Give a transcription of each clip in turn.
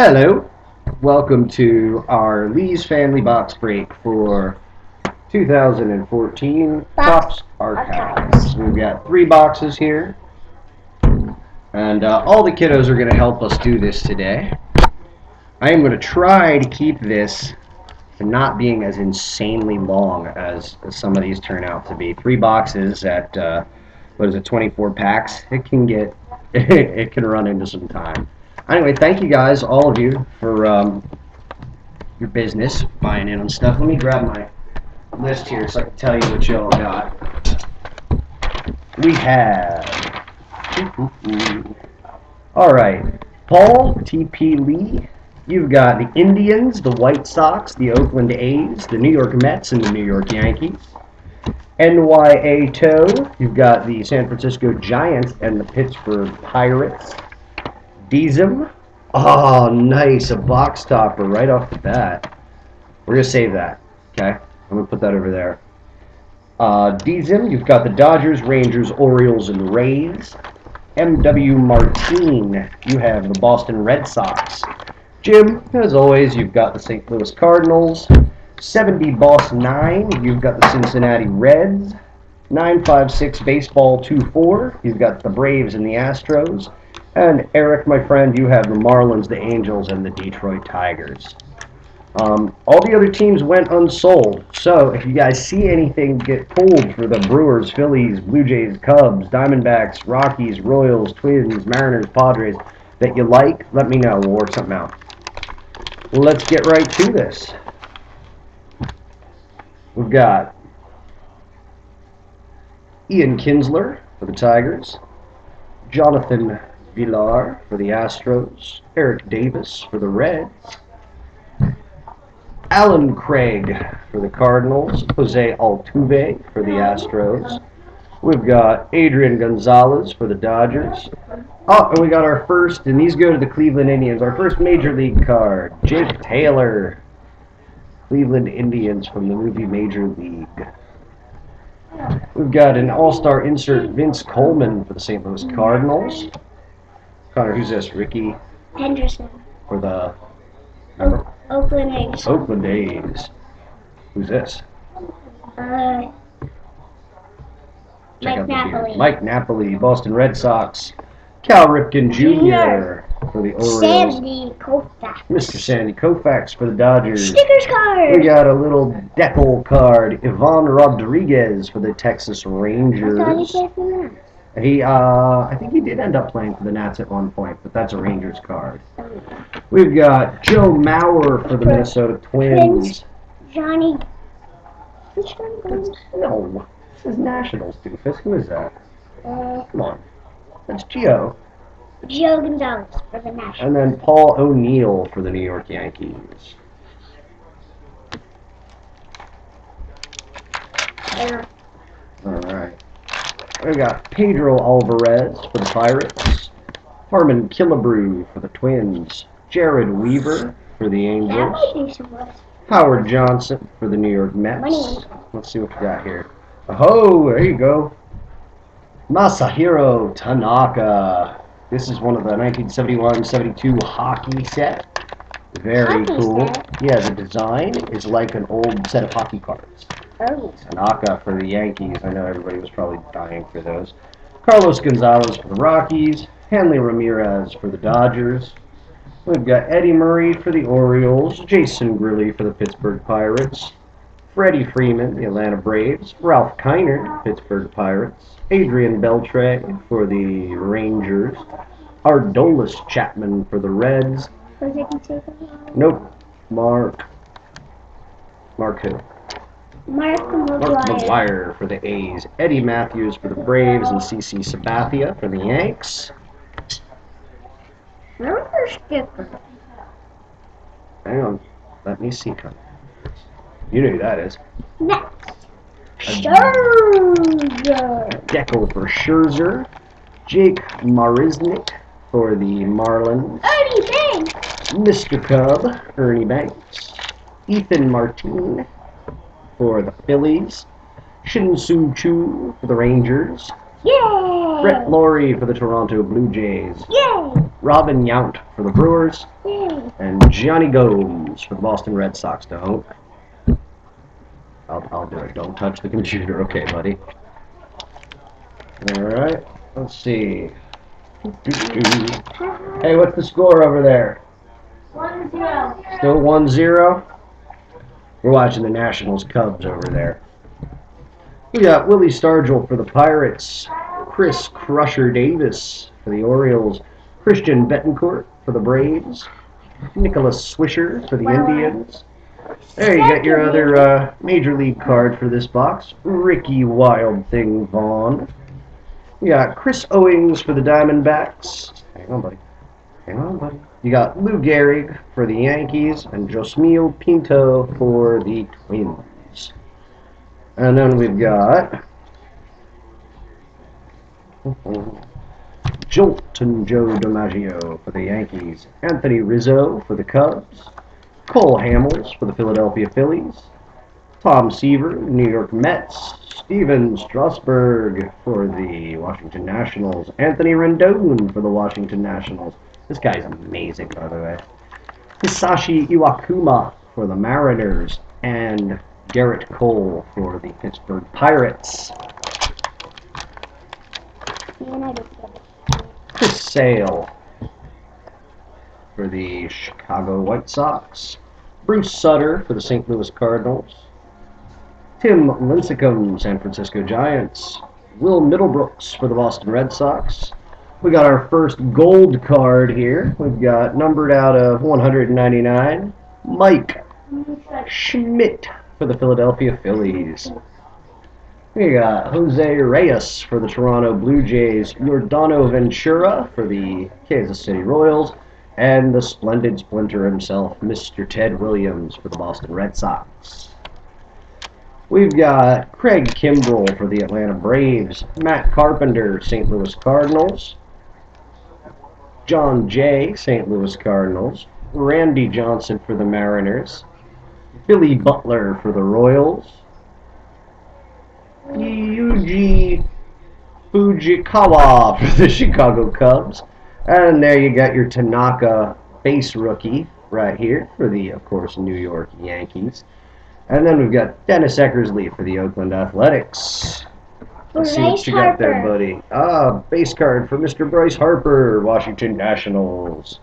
Hello, welcome to our Lee's Family Box Break for 2014 Topps Archives. We've got 3 boxes here, and all the kiddos are going to help us do this today. I am going to try to keep this to not being as insanely long as some of these turn out to be. 3 boxes at, 24 packs. It can get, it can run into some time. Anyway, thank you guys, all of you, for your business, buying in on stuff. Let me grab my list here so I can tell you what y'all got. We have... Alright, Paul T.P. Lee. You've got the Indians, the White Sox, the Oakland A's, the New York Mets, and the New York Yankees. N.Y.A. Toe. You've got the San Francisco Giants and the Pittsburgh Pirates. Deezum. Oh, nice. A box topper right off the bat. We're going to save that. Okay? I'm going to put that over there. Deezum, you've got the Dodgers, Rangers, Orioles, and Rays. M.W. Martin, you have the Boston Red Sox. Jim, as always, you've got the St. Louis Cardinals. 70 Boss 9, you've got the Cincinnati Reds. 956 Baseball 24, you've got the Braves and the Astros. And Eric, my friend, you have the Marlins, the Angels, and the Detroit Tigers. All the other teams went unsold, so if you guys see anything get pulled for the Brewers, Phillies, Blue Jays, Cubs, Diamondbacks, Rockies, Royals, Twins, Mariners, Padres that you like, let me know. We'll work something out. Let's get right to this. We've got Ian Kinsler for the Tigers, Jonathan Villar for the Astros, Eric Davis for the Reds, Alan Craig for the Cardinals, Jose Altuve for the Astros. We've got Adrian Gonzalez for the Dodgers. Oh, and we got our first, and these go to the Cleveland Indians, our first Major League card, Jake Taylor, Cleveland Indians from the movie Major League. We've got an all-star insert, Vince Coleman for the St. Louis Cardinals. Connor, who's this? Ricky Henderson for the Oakland A's. Oakland A's. Who's this? Mike Napoli. Mike Napoli, Boston Red Sox. Cal Ripken Jr. for the Orioles. Sandy Koufax. Mr. Sandy Koufax for the Dodgers. Stickers card. We got a little decal card, Ivan Rodriguez for the Texas Rangers. I thought he played for the Nats. I think he did end up playing for the Nats at one point, but that's a Rangers card. We've got Joe Mauer for the Minnesota Twins. Johnny. No, this is Nationals, doofus. Who is that? Come on. That's Gio Gonzalez for the Nationals. And then Paul O'Neill for the New York Yankees. Alright. We got Pedro Alvarez for the Pirates. Harmon Killebrew for the Twins. Jared Weaver for the Angels. Howard Johnson for the New York Mets. Let's see what we got here. Oh, there you go. Masahiro Tanaka. This is one of the 1971-72 hockey set. Very cool. Yeah, the design is like an old set of hockey cards. Oh. Tanaka for the Yankees. I know everybody was probably dying for those. Carlos Gonzalez for the Rockies. Hanley Ramirez for the Dodgers. We've got Eddie Murray for the Orioles. Jason Grilli for the Pittsburgh Pirates. Freddie Freeman, the Atlanta Braves. Ralph Kiner, Pittsburgh Pirates. Adrian Beltre for the Rangers. Aroldis Chapman for the Reds. Nope. Mark who? Mark McGwire for the A's. Eddie Matthews for the Braves and CC Sabathia for the Yanks. Hang on. Let me see. You know who that is. Next. Scherzer. Deco for Scherzer. Jake Marisnick for the Marlins. Ernie Banks. Mr. Cub, Ernie Banks. Ethan Martine for the Phillies. Shin-Soo Choo for the Rangers. Yay! Brett Lawrie for the Toronto Blue Jays. Yay! Robin Yount for the Brewers, Yay. and Johnny Gomes for the Boston Red Sox. Don't. I'll do it. Don't touch the computer. Okay, buddy. Alright. Let's see. Hey, what's the score over there? 1-0. Still 1-0? We're watching the Nationals Cubs over there. We got Willie Stargell for the Pirates, Chris Crusher Davis for the Orioles, Christian Bettencourt for the Braves, Nicholas Swisher for the Indians. There you got your other Major League card for this box, Ricky Wild Thing Vaughn. We got Chris Owings for the Diamondbacks. Hang on, buddy. Hang on, buddy. You got Lou Gehrig for the Yankees and Josmil Pinto for the Twins. And then we've got Jolton Joe DiMaggio for the Yankees, Anthony Rizzo for the Cubs, Cole Hamels for the Philadelphia Phillies, Tom Seaver, New York Mets, Steven Strasburg for the Washington Nationals, Anthony Rendon for the Washington Nationals. This guy's amazing, by the way. Hisashi Iwakuma for the Mariners, and Garrett Cole for the Pittsburgh Pirates. Chris Sale for the Chicago White Sox, Bruce Sutter for the St. Louis Cardinals, Tim Lincecum, San Francisco Giants, Will Middlebrooks for the Boston Red Sox. We got our first gold card here. We've got numbered out of 199, Mike Schmidt for the Philadelphia Phillies. We got Jose Reyes for the Toronto Blue Jays, Yordano Ventura for the Kansas City Royals, and the splendid splinter himself, Mr. Ted Williams for the Boston Red Sox. We've got Craig Kimbrell for the Atlanta Braves, Matt Carpenter, St. Louis Cardinals, John Jay, St. Louis Cardinals, Randy Johnson for the Mariners, Billy Butler for the Royals, Yuji Fujikawa for the Chicago Cubs, and there you got your Tanaka base rookie right here for the, of course, New York Yankees. And then we've got Dennis Eckersley for the Oakland Athletics. Let's see what you got there, buddy. Base card for Mr. Bryce Harper, Washington Nationals.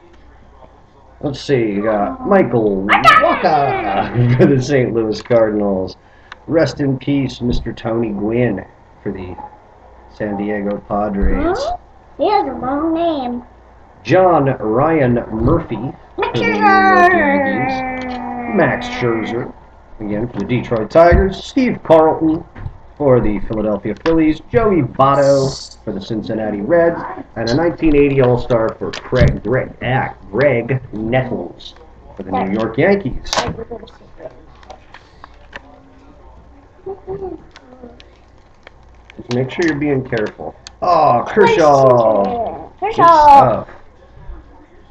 Let's see, you got Michael Wacha for the St. Louis Cardinals. Rest in peace, Mr. Tony Gwynn for the San Diego Padres. Huh? He has a long name. John Ryan Murphy for the New York Yankees. Max Scherzer, again for the Detroit Tigers. Steve Carlton for the Philadelphia Phillies. Joey Votto for the Cincinnati Reds. And a 1980 All-Star for Greg Nettles for the New York Yankees. Just make sure you're being careful. Oh, Kershaw. Good stuff.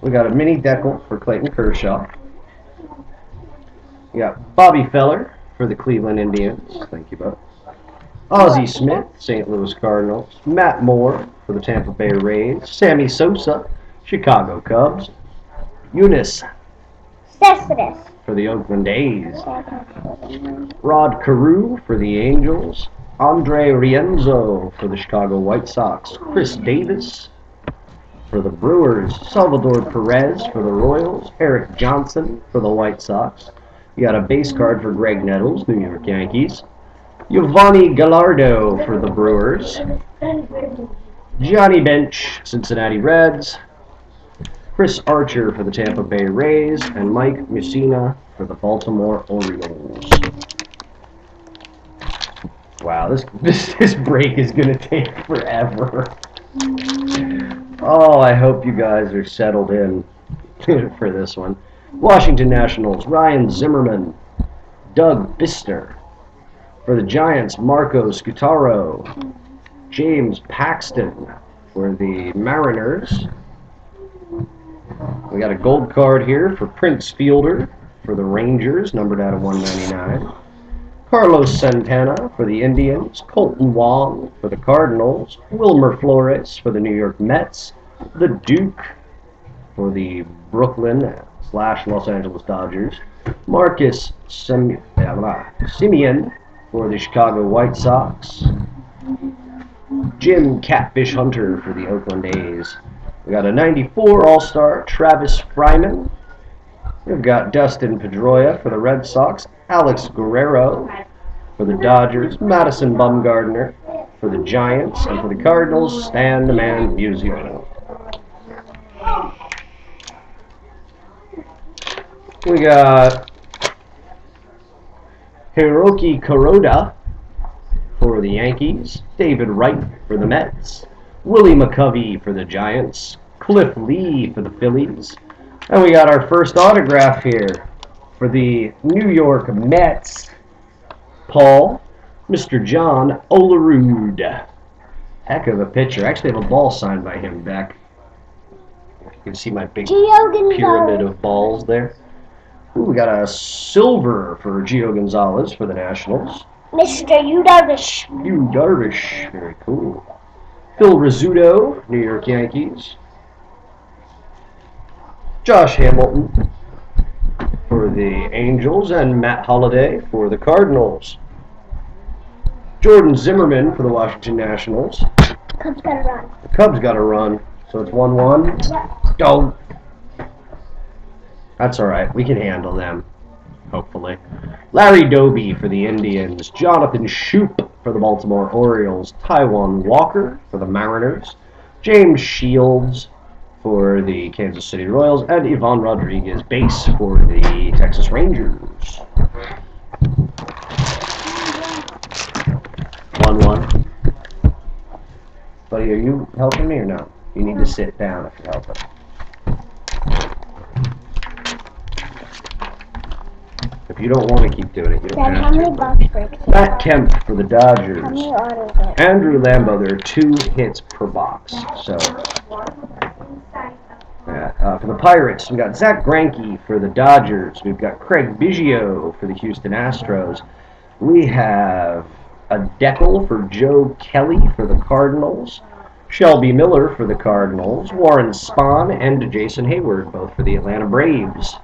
We got a mini decal for Clayton Kershaw. We got Bobby Feller for the Cleveland Indians. Thank you, bud. Ozzie Smith, St. Louis Cardinals. Matt Moore for the Tampa Bay Rays. Sammy Sosa, Chicago Cubs. Eunice Cespedes. for the Oakland A's. Rod Carew for the Angels. Andre Rienzo for the Chicago White Sox. Chris Davis for the Brewers. Salvador Perez for the Royals. Eric Johnson for the White Sox. You got a base card for Greg Nettles, New York Yankees. Giovanni Gallardo for the Brewers. Johnny Bench, Cincinnati Reds. Chris Archer for the Tampa Bay Rays. And Mike Mussina for the Baltimore Orioles. Wow, this break is going to take forever. Oh, I hope you guys are settled in for this one. Washington Nationals, Ryan Zimmerman, Doug Bister. For the Giants, Marco Scutaro, James Paxton. For the Mariners, we got a gold card here for Prince Fielder for the Rangers, numbered out of 199. Carlos Santana for the Indians, Colton Wong for the Cardinals, Wilmer Flores for the New York Mets, the Duke for the Brooklyn/Los Angeles Dodgers. Marcus Semien for the Chicago White Sox. Jim Catfish Hunter for the Oakland A's. We got a 94 All-Star, Travis Fryman. We've got Dustin Pedroia for the Red Sox. Alex Guerrero for the Dodgers. Madison Bumgarner for the Giants. And for the Cardinals, Stan the Man Musiala. We got Hiroki Kuroda for the Yankees. David Wright for the Mets. Willie McCovey for the Giants. Cliff Lee for the Phillies. And we got our first autograph here for the New York Mets. Paul, Mr. John Olerud. Heck of a pitcher. I actually have a ball signed by him back. You can see my big pyramid of balls there. Ooh, we got a silver for Gio Gonzalez for the Nationals. Mr. Yu Darvish. Yu Darvish. Very cool. Phil Rizzuto, New York Yankees. Josh Hamilton for the Angels, and Matt Holliday for the Cardinals. Jordan Zimmerman for the Washington Nationals. Cubs gotta run. The Cubs got a run, so it's 1-1. Yep. Go. That's all right. We can handle them, hopefully. Larry Doby for the Indians. Jonathan Shoup for the Baltimore Orioles. Taijuan Walker for the Mariners. James Shields for the Kansas City Royals. And Ivan Rodriguez, base for the Texas Rangers. 1-1. Buddy, are you helping me or no? You need to sit down if you're helping. If you don't want to keep doing it, you don't Dad, how have many to. box breaks? Matt Kemp for the Dodgers. How many autos are there? Andrew Lambeau, there are 2 hits per box. So, for the Pirates, we got Zach Greinke for the Dodgers. We've got Craig Biggio for the Houston Astros. We have a Deckel for Joe Kelly for the Cardinals. Shelby Miller for the Cardinals. Warren Spahn and Jason Hayward, both for the Atlanta Braves.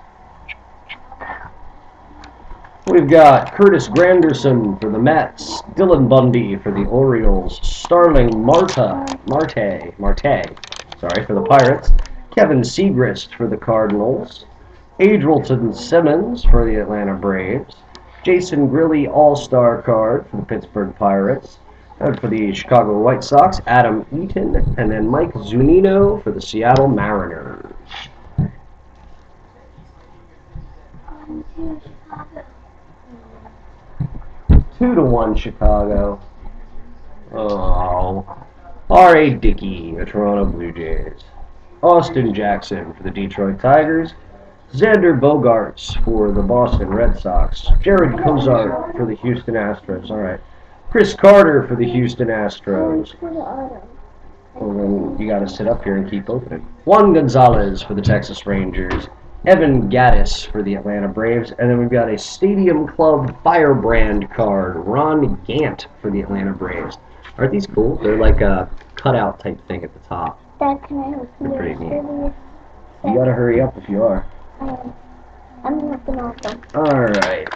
We've got Curtis Granderson for the Mets, Dylan Bundy for the Orioles, Starling Marte for the Pirates, Kevin Segrist for the Cardinals, Adrielton Simmons for the Atlanta Braves, Jason Grilli All-Star card for the Pittsburgh Pirates, and for the Chicago White Sox, Adam Eaton, and then Mike Zunino for the Seattle Mariners. Two to 1 Chicago. Oh. R.A. Dickey, the Toronto Blue Jays. Austin Jackson for the Detroit Tigers. Xander Bogaerts for the Boston Red Sox. Jared Cozart for the Houston Astros. All right. Chris Carter for the Houston Astros. Well, then you got to sit up here and keep opening. Juan Gonzalez for the Texas Rangers. Evan Gattis for the Atlanta Braves. And then we've got a Stadium Club Firebrand card. Ron Gant for the Atlanta Braves. Aren't these cool? They're like a cutout type thing at the top. Dad, can I help you? They're pretty neat. You got to hurry up if you are. I'm looking at them. Alright.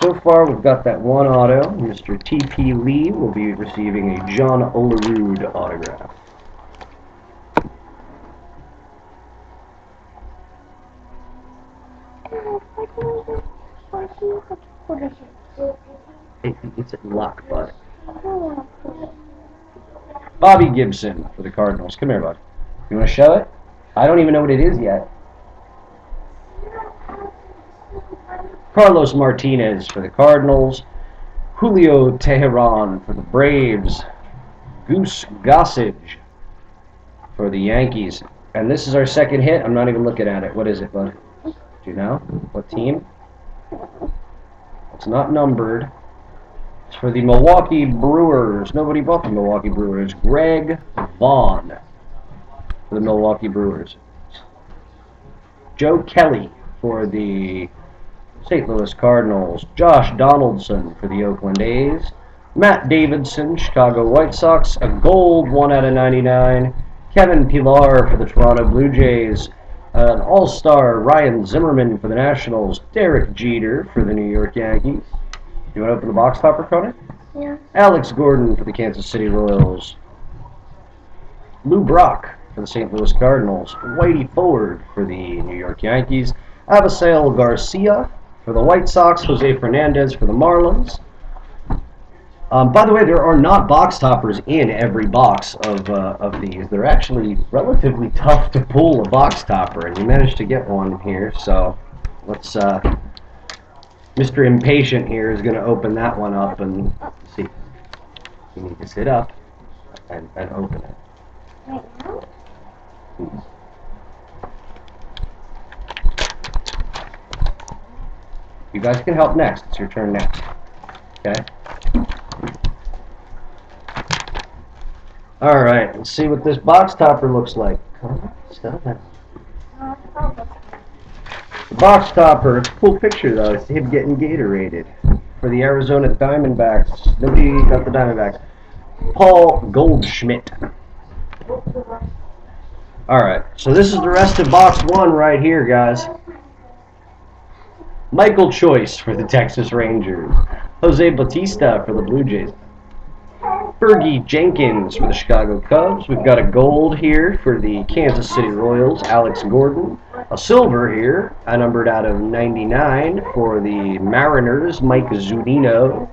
So far we've got that one auto. Mr. T.P. Lee will be receiving a John Olerud autograph. It's a luck, bud. Bobby Gibson for the Cardinals. Come here, bud. You want to show it? I don't even know what it is yet. Carlos Martinez for the Cardinals. Julio Teheran for the Braves. Goose Gossage for the Yankees. And this is our second hit. I'm not even looking at it. What is it, bud? Do you know? What team? It's not numbered. It's for the Milwaukee Brewers. Nobody bought the Milwaukee Brewers. Greg Vaughn for the Milwaukee Brewers. Joe Kelly for the St. Louis Cardinals. Josh Donaldson for the Oakland A's. Matt Davidson, Chicago White Sox. A gold 1/99. Kevin Pillar for the Toronto Blue Jays. An all-star Ryan Zimmerman for the Nationals. Derek Jeter for the New York Yankees. You want to open the box topper, Connor? Yeah. Alex Gordon for the Kansas City Royals. Lou Brock for the St. Louis Cardinals. Whitey Ford for the New York Yankees. Abisail Garcia for the White Sox. Jose Fernandez for the Marlins. By the way, there are not box toppers in every box of these. They're actually relatively tough to pull a box topper, and you managed to get one here. So let's. Mr. Impatient here is going to open that one up and see. You need to sit up and open it. Right now? You guys can help next. It's your turn next. Okay? Alright, let's see what this box topper looks like. Come on, stop that. The box topper, it's a cool picture though. It's him getting Gatorated for the Arizona Diamondbacks. Nobody got the Diamondbacks. Paul Goldschmidt. Alright, so this is the rest of box one right here, guys. Michael Choice for the Texas Rangers. Jose Bautista for the Blue Jays. Fergie Jenkins for the Chicago Cubs. We've got a gold here for the Kansas City Royals, Alex Gordon. A silver here, numbered out of 99 for the Mariners, Mike Zunino.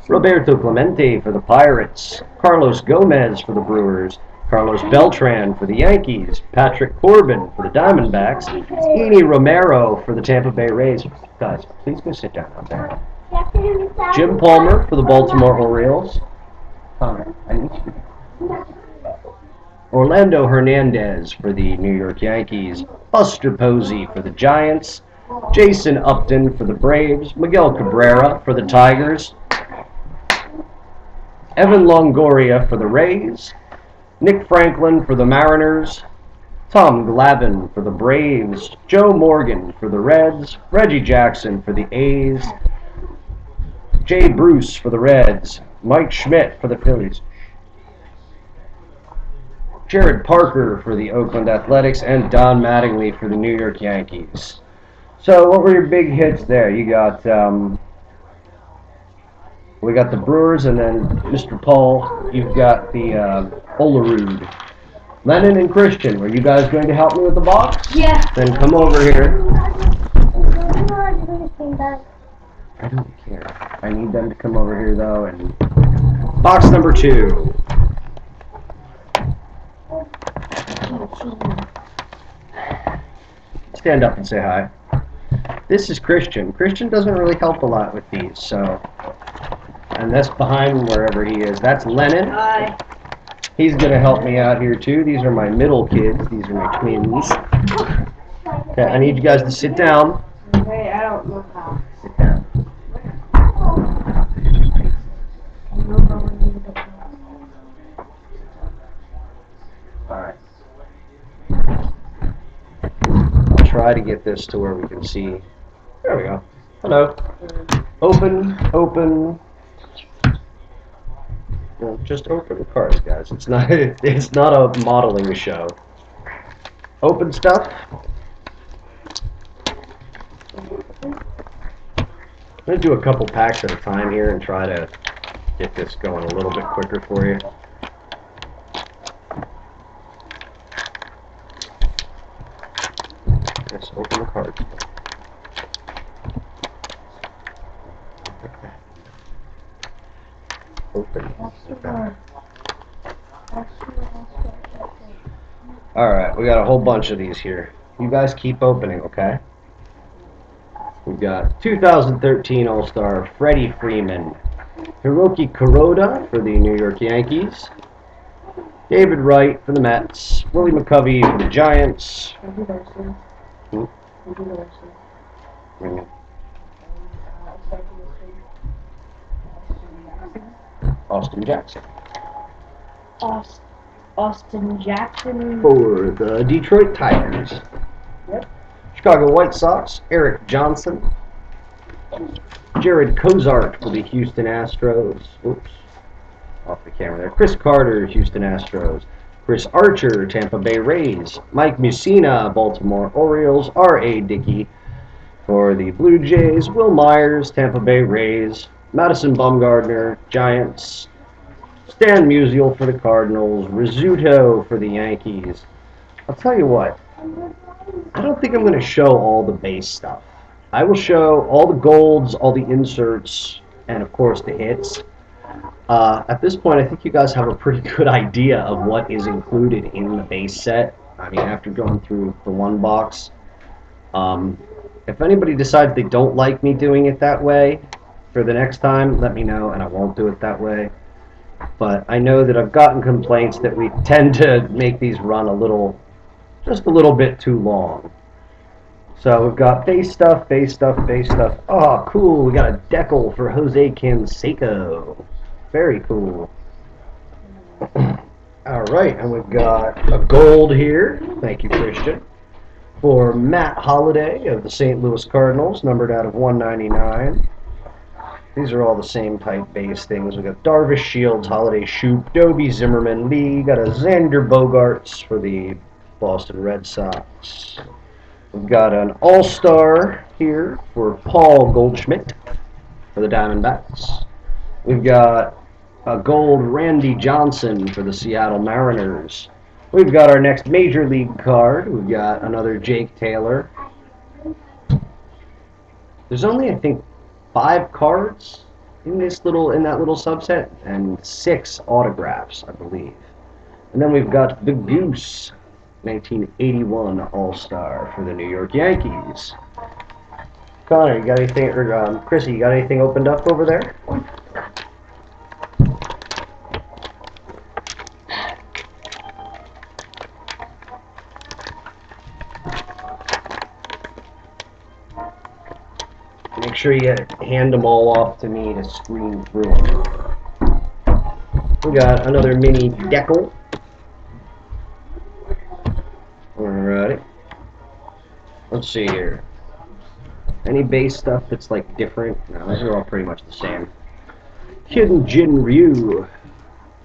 Roberto Clemente for the Pirates. Carlos Gomez for the Brewers. Carlos Beltran for the Yankees. Patrick Corbin for the Diamondbacks. Eni Romero for the Tampa Bay Rays. Guys, please go sit down out there. Jim Palmer for the Baltimore Orioles. Connor, I need you. Orlando Hernandez for the New York Yankees. Buster Posey for the Giants. Jason Upton for the Braves. Miguel Cabrera for the Tigers. Evan Longoria for the Rays. Nick Franklin for the Mariners. Tom Glavine for the Braves. Joe Morgan for the Reds. Reggie Jackson for the A's. Jay Bruce for the Reds. Mike Schmidt for the Phillies. Jared Parker for the Oakland Athletics. And Don Mattingly for the New York Yankees. So what were your big hits there? You got, we got the Brewers, and then Mr. Paul, you've got the Olerud. Lennon and Christian, were you guys going to help me with the box? Yeah. Then come over here. I don't care. I need them to come over here, though, and box number 2. Stand up and say hi. This is Christian. Christian doesn't really help a lot with these, so... And that's behind wherever he is. That's Lennon. Hi. He's going to help me out here, too. These are my middle kids. These are my twins. Okay, I need you guys to sit down. Wait, I don't know how. Sit down. Alright. I'll try to get this to where we can see. There we go. Hello. Open, open. Well, just open the cards, guys. It's not a modeling show. Open stuff. I'm going to do a couple packs at a time here and try to get this going a little bit quicker for you. Let's open the cards. Open. Okay. Alright, we got a whole bunch of these here. You guys keep opening, okay? We've got 2013 All-Star Freddie Freeman. Hiroki Kuroda for the New York Yankees. David Wright for the Mets. Willie McCovey for the Giants. Austin Jackson. Austin Jackson. For the Detroit Tigers. Yep. Chicago White Sox, Eric Johnson. Jared Cozart for the Houston Astros. Oops. Off the camera there. Chris Carter, Houston Astros. Chris Archer, Tampa Bay Rays. Mike Mussina, Baltimore Orioles. R.A. Dickey for the Blue Jays. Will Myers, Tampa Bay Rays. Madison Bumgarner, Giants. Stan Musial for the Cardinals. Rizzuto for the Yankees. I'll tell you what, I don't think I'm going to show all the base stuff. I will show all the golds, all the inserts, and of course the hits. At this point, I think you guys have a pretty good idea of what is included in the base set. I mean, after going through the one box. If anybody decides they don't like me doing it that way, for the next time, let me know, and I won't do it that way. But I know that I've gotten complaints that we tend to make these run just a little bit too long. So we've got base stuff, base stuff, base stuff. Oh, cool. We got a decal for Jose Canseco. Very cool. All right, and we've got a gold here. Thank you, Christian. For Matt Holliday of the St. Louis Cardinals, numbered out of 199. These are all the same type base things. We've got Darvish, Shields, Holliday, Shoop, Doby, Zimmerman, Lee. Got a Xander Bogaerts for the Boston Red Sox. We've got an All-Star here for Paul Goldschmidt for the Diamondbacks. We've got a gold Randy Johnson for the Seattle Mariners. We've got our next Major League card. We've got another Jake Taylor. There's only, I think, 5 cards in that little subset, and 6 autographs, I believe. And then we've got the Goose, 1981 All-Star for the New York Yankees. Connor, you got anything, or Chrissy, you got anything opened up over there? Make sure you hand them all off to me to screen through them. We got another mini decal. Alrighty. Let's see here. Any base stuff that's like different? No, those are all pretty much the same. Hyun-Jin Ryu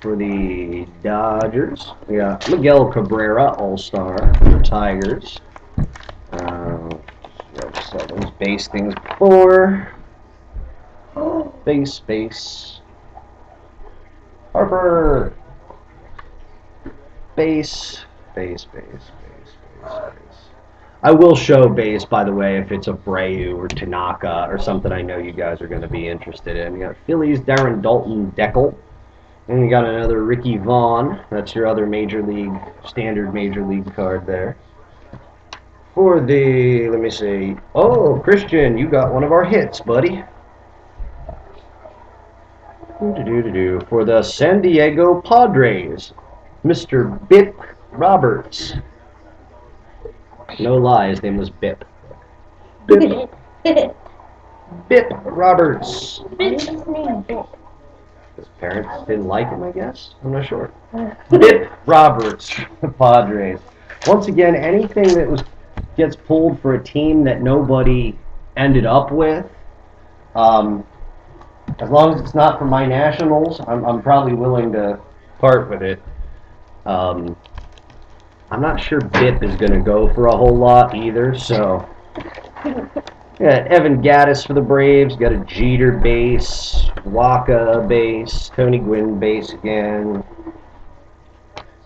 for the Dodgers. We got Miguel Cabrera, All-Star for the Tigers. I've saw those base things before. Base. Harper. Base. I will show base, by the way, if it's Abreu or Tanaka or something I know you guys are going to be interested in. You got Phillies, Darren Dalton, Decal. And you got another Ricky Vaughn. That's your other standard major league card there. For the, let me see. Oh, Christian, you got one of our hits, buddy. For the San Diego Padres, Mr. Bip Roberts. No lie, his name was Bip. Bip Roberts. What's his name? Bip. His parents didn't like him, I guess. I'm not sure. Bip Roberts, the Padres. Once again, anything that gets pulled for a team that nobody ended up with, as long as it's not for my Nationals, I'm probably willing to part with it. I'm not sure Bip is going to go for a whole lot either, so. Got Evan Gattis for the Braves, got a Jeter base, Waka base, Tony Gwynn base again.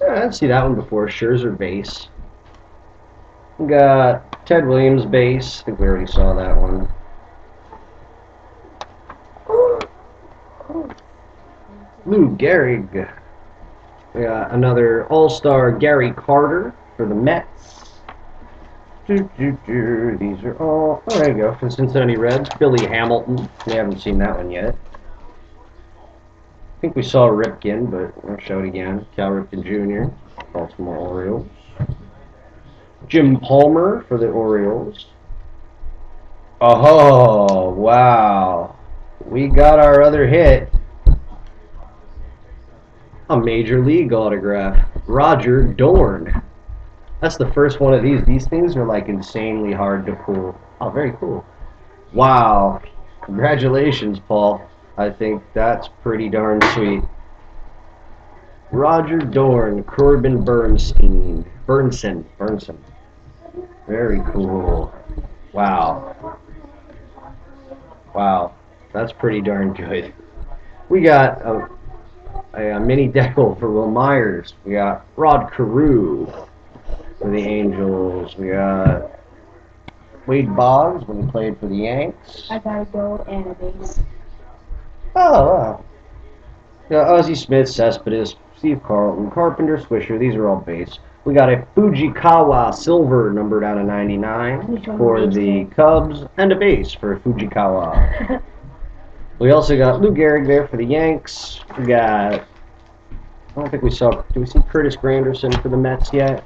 I didn't see that one before, Scherzer base. We got Ted Williams base, I think we already saw that one. Lou Gehrig. We got another All-Star Gary Carter for the Mets. These are all, oh, there you go, for Cincinnati Reds. Billy Hamilton. We haven't seen that one yet. I think we saw Ripken, but I'll show it again. Cal Ripken Jr., Baltimore Orioles. Jim Palmer for the Orioles. Oh, wow. We got our other hit. A Major League autograph. Roger Dorn. That's the first one of these. These things are like insanely hard to pull. Oh, very cool. Wow. Congratulations, Paul. I think that's pretty darn sweet. Roger Dorn, Corbin Bernstein, Burnson. Very cool. Wow. Wow. That's pretty darn good. We got a mini decal for Will Myers. We got Rod Carew for the Angels. We got Wade Boggs when he played for the Yanks. I got a gold and a base. Oh, wow. Yeah, Ozzie Smith, Cespedes, Steve Carlton, Carpenter, Swisher. These are all base. We got a Fujikawa silver numbered out of 99 for the Cubs and a base for Fujikawa. We also got Lou Gehrig there for the Yanks. We got, I don't think we saw, do we see Curtis Granderson for the Mets yet?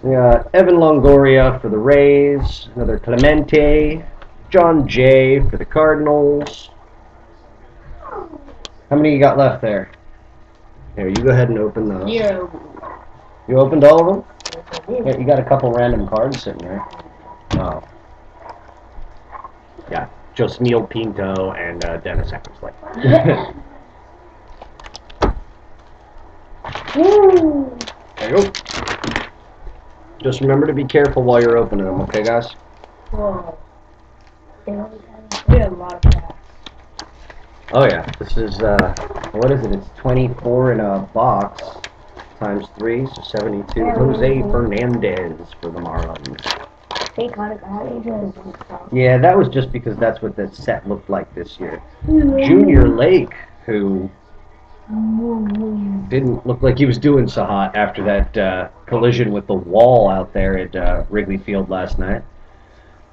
We got Evan Longoria for the Rays, another Clemente, John Jay for the Cardinals. How many you got left there? Here, you go ahead and open those. 0. You opened all of them? Yeah, you got a couple random cards sitting there. Oh. Yeah, just Neil Pinto and Dennis Eckersley. There you go. Just remember to be careful while you're opening them, okay, guys? Whoa. We had a lot of packs. Oh yeah, this is, what is it? It's 24 in a box, times 3, so 72. Jose Fernandez for the Marlins. They got it out. Yeah, that was just because that's what that set looked like this year. Junior Lake, who didn't look like he was doing so hot after that collision with the wall out there at Wrigley Field last night.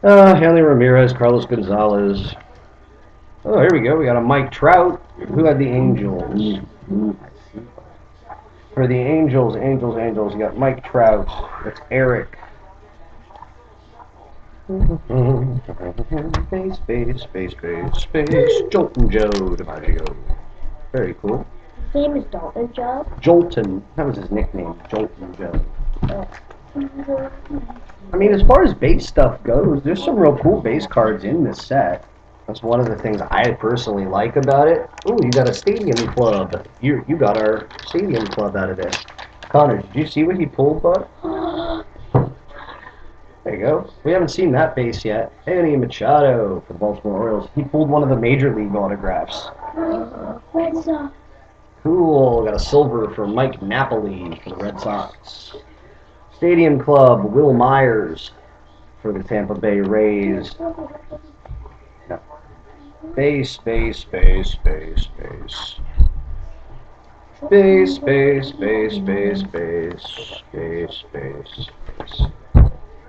Hanley Ramirez, Carlos Gonzalez. Oh, here we go. We got a Mike Trout. Who had the Angels? For the Angels, you got Mike Trout. That's Eric. Space. Jolton Joe DiMaggio. Very cool. His name is Dalton Joe. Jolton. That was his nickname. Jolton Joe. I mean, as far as base stuff goes, there's some real cool base cards in this set. That's one of the things I personally like about it. Ooh, you got a Stadium Club. You got our Stadium Club out of this. Connor, did you see what he pulled, bud? There you go. We haven't seen that base yet. Manny Machado for the Baltimore Orioles. He pulled one of the Major League autographs. Red Sox. Cool. Got a silver for Mike Napoli for the Red Sox. Stadium Club, Will Myers for the Tampa Bay Rays. No. Base.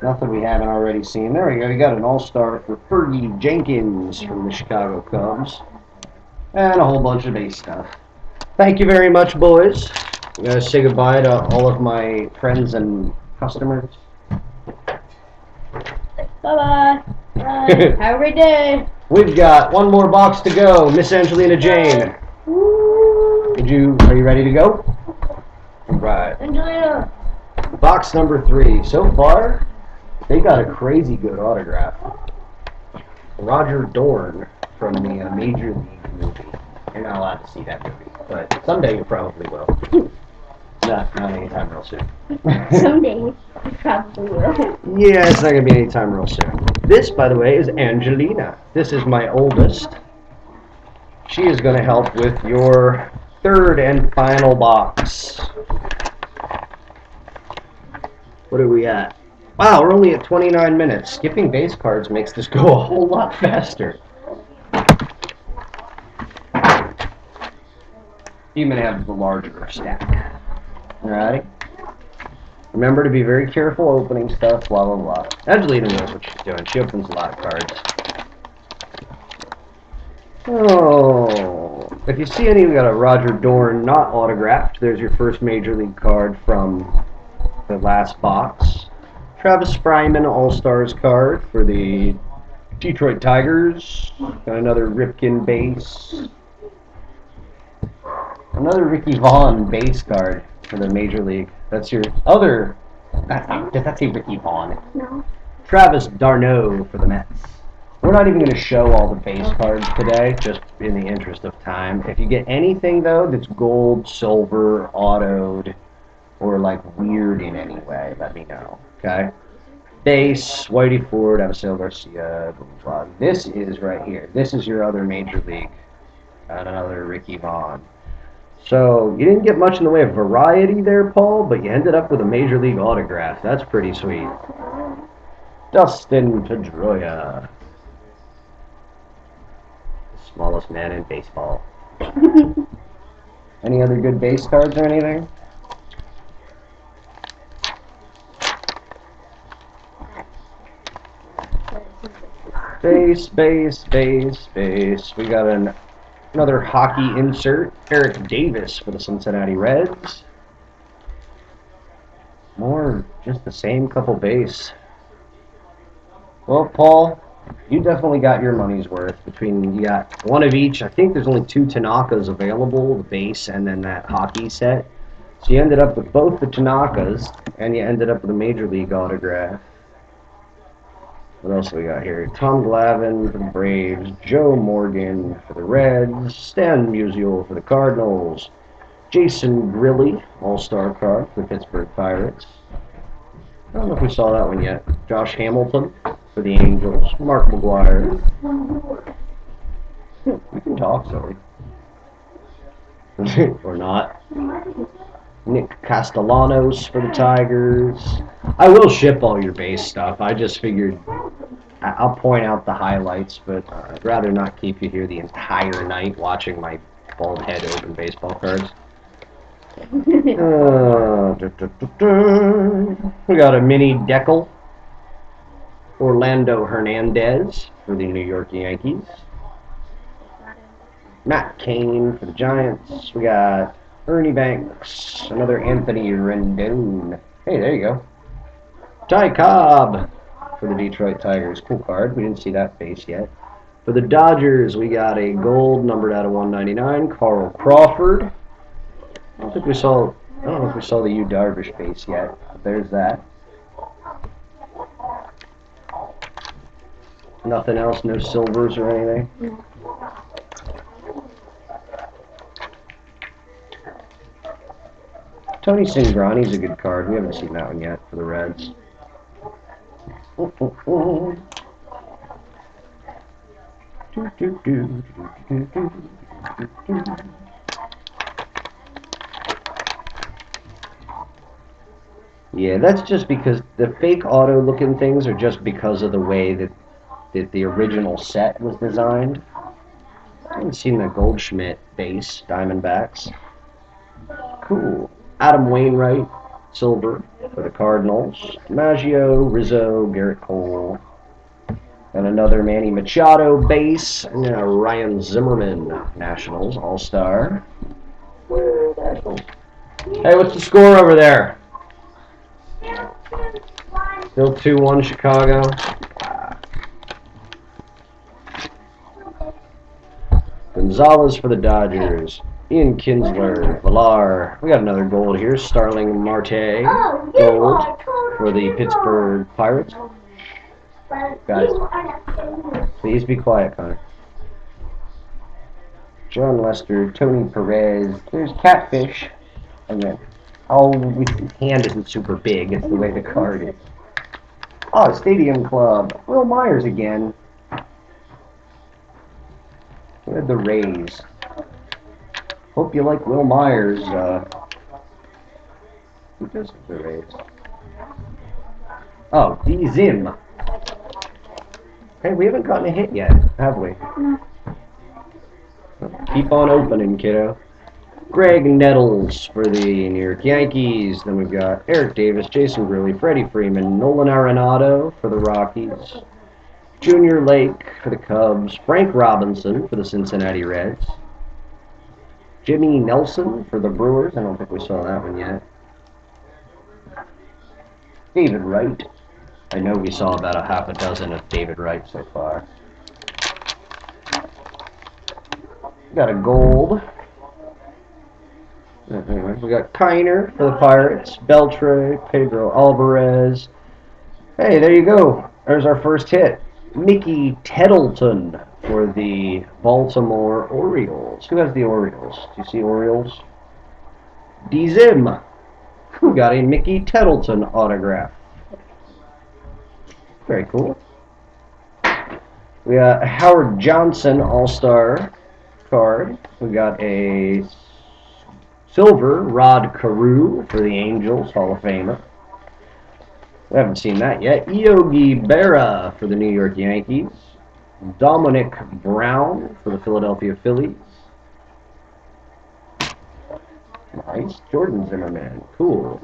Nothing we haven't already seen. There we go. You got an all-star for Fergie Jenkins from the Chicago Cubs. And a whole bunch of base stuff. Thank you very much, boys. I'm going to say goodbye to all of my friends and customers. Bye-bye. Have a great day. We've got one more box to go. Miss Angelina Jane. Are you ready to go? All right. Angelina. Box number 3. So far, they got a crazy good autograph. Roger Dorn from the Major League movie. You're not allowed to see that movie, but someday you probably will. Not anytime real soon. Someday you probably will. Yeah, it's not going to be anytime real soon. This, by the way, is Angelina. This is my oldest. She is going to help with your third and final box. What are we at? Wow, we're only at 29 minutes. Skipping base cards makes this go a whole lot faster. You may have the larger stack. Alrighty. Remember to be very careful opening stuff, blah blah blah. Angelina knows what she's doing. She opens a lot of cards. Oh, if you see any, we got a Roger Dorn not autographed. There's your first Major League card from the last box. Travis Fryman All-Stars card for the Detroit Tigers. Got another Ripken base. Another Ricky Vaughn base card for the Major League. That's your other. Does that say Ricky Vaughn? No. Travis d'Arnaud for the Mets. We're not even going to show all the base cards today, just in the interest of time. If you get anything, though, that's gold, silver, autoed, or, like, weird in any way, let me know, okay? Base, Whitey Ford, Abigail Garcia, blah, blah, blah. This is right here. This is your other Major League. And another Ricky Vaughn. So, you didn't get much in the way of variety there, Paul, but you ended up with a Major League autograph. That's pretty sweet. Dustin Pedroia. The smallest man in baseball. Any other good base cards or anything? Base, base, base, base. We got another hockey insert. Eric Davis for the Cincinnati Reds. More just the same couple base. Well, Paul, you definitely got your money's worth. You got one of each. I think there's only 2 Tanakas available, the base and then that hockey set. So you ended up with both the Tanakas, and you ended up with a Major League autograph. What else we got here? Tom Glavine for the Braves, Joe Morgan for the Reds, Stan Musial for the Cardinals, Jason Grilli, All-Star card for the Pittsburgh Pirates. I don't know if we saw that one yet. Josh Hamilton for the Angels, Mark McGwire. We can talk, sorry. Or not. Nick Castellanos for the Tigers. I will ship all your base stuff. I just figured I'll point out the highlights, but I'd rather not keep you here the entire night watching my bald head open baseball cards. We got a mini Deckel. Orlando Hernandez for the New York Yankees. Matt Cain for the Giants. We got Ernie Banks, another Anthony Rendon. Hey, there you go. Ty Cobb for the Detroit Tigers. Cool card. We didn't see that base yet. For the Dodgers, we got a gold numbered out of 199. Carl Crawford. I don't know if we saw the Yu Darvish base yet. But there's that. Nothing else. No silvers or anything. No. Tony Cingrani's a good card. We haven't seen that one yet for the Reds. Yeah, that's just because the fake auto looking things are just because of the way that the original set was designed. I haven't seen the Goldschmidt base, Diamondbacks. Cool. Adam Wainwright, silver for the Cardinals. Maggio, Rizzo, Garrett Cole. And another Manny Machado base. And then a Ryan Zimmerman, Nationals, All-Star. Hey, what's the score over there? Still 2-1 Chicago. Gonzalez for the Dodgers. Ian Kinsler, Villar. We got another gold here. Starling Marte, gold for the Pittsburgh Pirates. Guys, please be quiet, Connor. John Lester, Tony Perez. There's Catfish. And then, his hand isn't super big. It's the way the card is. Oh, Stadium Club. Will Myers again. We had the Rays. Hope you like Will Myers. Who does the Rays? Oh, D. Zim. Hey, we haven't gotten a hit yet, have we? No. Keep on opening, kiddo. Greg Nettles for the New York Yankees. Then we've got Eric Davis, Jason Grilli, Freddie Freeman, Nolan Arenado for the Rockies. Junior Lake for the Cubs. Frank Robinson for the Cincinnati Reds. Jimmy Nelson for the Brewers. I don't think we saw that one yet. David Wright. I know we saw about a half a dozen of David Wright so far. Got a gold. Anyway, we got Kiner for the Pirates. Beltre, Pedro Alvarez. Hey, there you go. There's our first hit. Mickey Tettleton for the Baltimore Orioles. Who has the Orioles? Do you see Orioles? D-Zim. Who got a Mickey Tettleton autograph? Very cool. We got a Howard Johnson All-Star card. We got a silver Rod Carew for the Angels, Hall of Famer. We haven't seen that yet. Yogi Berra for the New York Yankees. Dominic Brown for the Philadelphia Phillies. Nice. Jordan Zimmerman. Cool.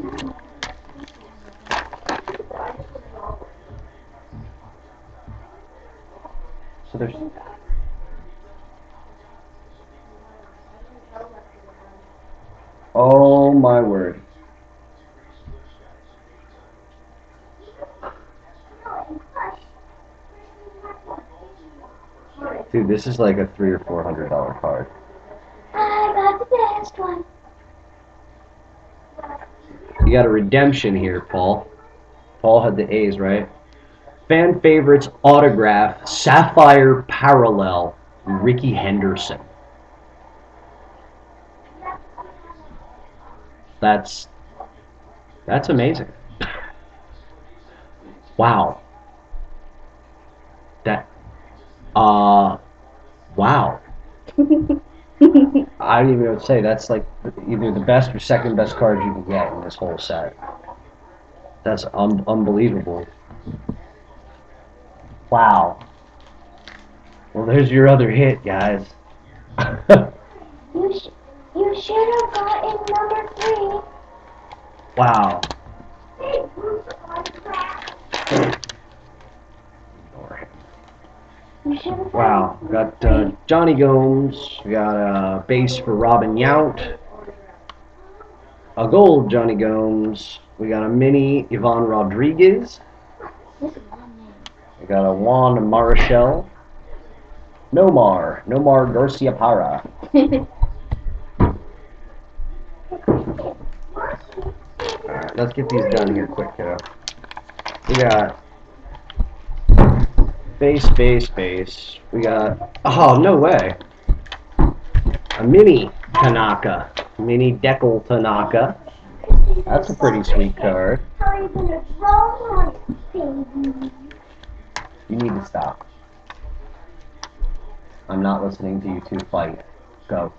So there's... Oh my word. Dude, this is like a $300 or $400 card. I got the best one. You got a redemption here, Paul. Paul had the A's, right? Fan favorites autograph, Sapphire Parallel, Ricky Henderson. That's amazing. Wow. Wow. I don't even know what to say. That's like either the best or second best card you can get in this whole set. That's unbelievable. Wow. Well, there's your other hit, guys. You should have gotten number 3. Wow. You should have Wow. We got Johnny Gomes. We got a base for Robin Yount. A gold Johnny Gomes. We got a mini Ivan Rodriguez. We got a Juan Marichal. Nomar Garcia Parra. Alright, let's get these done here quick, kiddo. We got base. We got, oh, no way. A mini Tanaka. Mini Dekel Tanaka. That's a pretty sweet card. How are you gonna draw my baby? You need to stop. I'm not listening to you two fight. Go.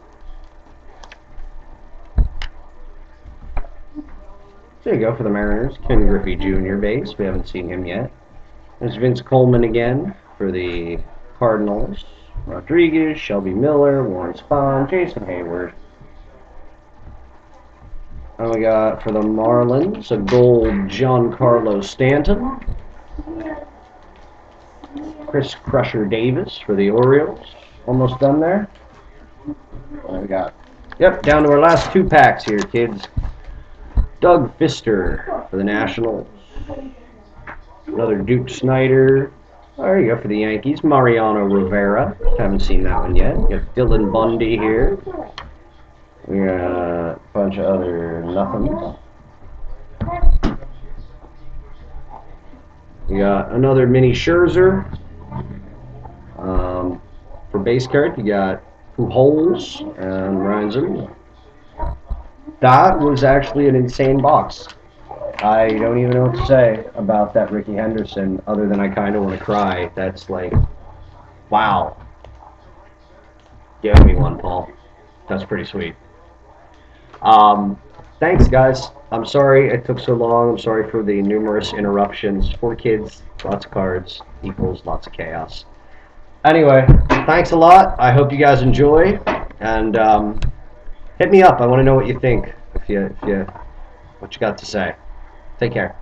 There you go for the Mariners. Ken Griffey Jr. base. We haven't seen him yet. There's Vince Coleman again for the Cardinals. Rodriguez, Shelby Miller, Warren Spahn, Jason Hayward. And we got for the Marlins a gold Giancarlo Stanton. Chris Crusher Davis for the Orioles. Almost done there. What we got? Yep, down to our last 2 packs here, kids. Doug Fister for the Nationals. Another Duke Snyder. There you go for the Yankees. Mariano Rivera. Haven't seen that one yet. You got Dylan Bundy here. We got a bunch of other nothings. We got another mini Scherzer. For base card, you got Pujols and Ryan Zimmerman. That was actually an insane box. I don't even know what to say about that Ricky Henderson, other than I kind of want to cry. That's like, wow. Give me one, Paul. That's pretty sweet. Thanks, guys. I'm sorry it took so long. I'm sorry for the numerous interruptions. 4 kids, lots of cards, equals lots of chaos. Anyway, thanks a lot. I hope you guys enjoy, and hit me up. I want to know what you think. If you what you got to say. Take care.